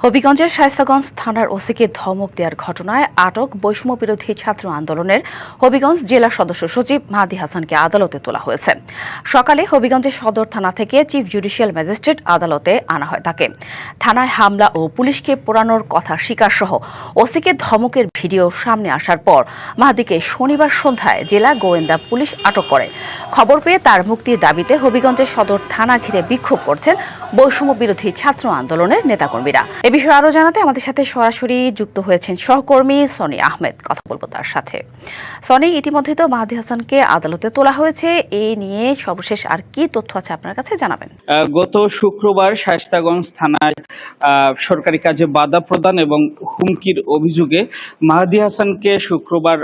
হবিগঞ্জের শায়েস্তাগঞ্জ থানার ওসিকে ধমক দেওয়ার ঘটনায় আটক বৈষম্য বিরোধী ছাত্র আন্দোলনের হবিগঞ্জ জেলা সদস্য সচিব মাহদি হাসানকে আদালতে তোলা হয়েছে। সকালে হবিগঞ্জের সদর থানা থেকে চিফ জুডিশিয়াল ম্যাজিস্ট্রেট আদালতে আনা হয় তাকে। থানায় হামলা ও পুলিশকে পোড়ানোর কথা স্বীকার সহ ওসিকে ধমকের ভিডিও সামনে আসার পর মাহদিকে শনিবার সন্ধ্যায় জেলা গোয়েন্দা পুলিশ আটক করে। খবর পেয়ে তার মুক্তির দাবিতে হবিগঞ্জের সদর থানা ঘিরে বিক্ষোভ করছেন বৈষম্য বিরোধী ছাত্র আন্দোলনের নেতাকর্মীরা। এ বিষয়ে আরো জানাতে আমাদের সাথে সরাসরি যুক্ত হয়েছেন সহকর্মী সনি আহমেদ। কথা বলবো তার সাথে। সনি, ইতিমধ্যে তো মাহদি হাসানকে আদালতে তোলা হয়েছে, এই নিয়ে সর্বশেষ আর কি তথ্য আছে আপনার কাছে জানাবেন? গত শুক্রবার শায়েস্তাগঞ্জ থানায় সরকারি কাজে বাধা প্রদান এবং হুমকির অভিযোগে মাহদি হাসানকে শুক্রবার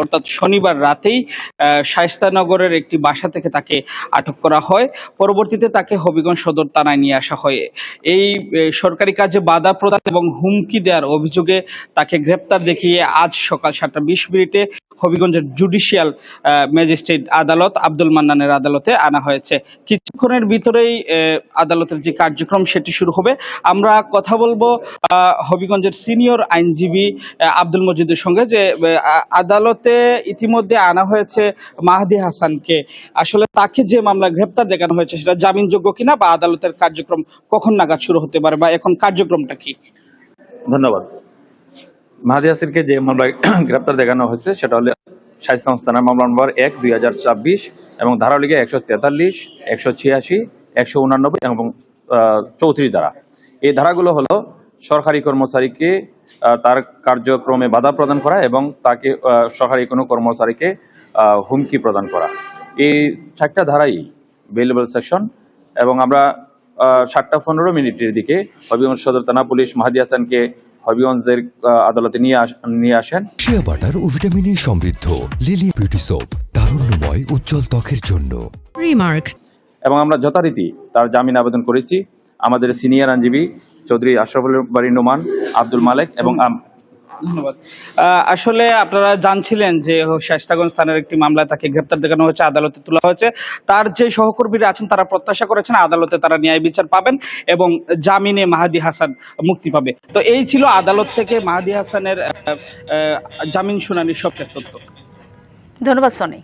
অর্থাৎ শনিবার রাতেই শায়েস্তানগরের একটি বাসা থেকে তাকে আটক করা হয়। পরবর্তীতে তাকে হবিগঞ্জ সদর থানায় নিয়ে আসা হয়। এই সরকারি কাজে বাধা প্রদান এবং হুমকি দেওয়ার অভিযোগে তাকে গ্রেপ্তার দেখিয়ে আজ সকাল 7:20 হবিগঞ্জের জুডিশিয়াল ম্যাজিস্ট্রেট আদালত আব্দুল মান্নানের আদালতে আনা হয়েছে। কিছুক্ষণের ভিতরেই আদালতের যে কার্যক্রম সেটি শুরু হবে। আমরা কথা বলবো হবিগঞ্জের সিনিয়র আইনজীবী আব্দুল মজিদের সঙ্গে, যে আদালতে ইতিমধ্যে আনা হয়েছে মাহদি হাসানকে। আসলে তাকে যে মামলা গ্রেপ্তার দেখানো হয়েছে সেটা জামিনযোগ্য কিনা, বা আদালতের কার্যক্রম কখন নাগাদ শুরু হতে পারে, বা এখন কার্যক্রমটা কি? ধন্যবাদ। মাহদি হাসানকে যে মামলায় গ্রেপ্তার দেখানো হয়েছে সেটা হলো শায়েস্তাগঞ্জ থানার মামলা নম্বর 1/2024 এবং ধারালিগে 143, 186, 189 এবং 34 ধারা। এই ধারাগুলো হলো সরকারি কর্মচারীকে তার কার্যক্রমে বাধা প্রদান করা এবং তাকে সরকারি কোনো কর্মচারীকে হুমকি প্রদান করা। এই 4টা ধারাই বেলেবল সেকশন। এবং আমরা 7:15 দিকে হবিগঞ্জ সদর থানা পুলিশ মাহদি হাসানকে হবিগঞ্জের আদালতে নিয়ে আসেন। শিয়া বাটার ও ভিটামিনে সমৃদ্ধ লিলি বিউটি সোপ, তারুণ্যময় উজ্জ্বল ত্বকের জন্য। রিমার্ক। এবং আমরা যথারীতি তার জামিন আবেদন করেছি। আমাদের সিনিয়র আইনজীবী চৌধুরী আশরাফুল বারী নোমান, আব্দুল মালেক এবং ধন্যবাদ। আসলে আপনারা জানছিলেন যে শায়েস্তাগঞ্জ থানার একটি মামলায় তাকে গ্রেপ্তার দেখানো হয়েছে, আদালতে তোলা হয়েছে। তার যে সহকর্মীরা আছেন তারা প্রত্যাশা করেছেন আদালতে তারা ন্যায় বিচার পাবেন এবং জামিনে মাহদি হাসান মুক্তি পাবে। তো এই ছিল আদালত থেকে মাহদি হাসানের জামিন শুনানির সবশেষ তথ্য। ধন্যবাদ সনি।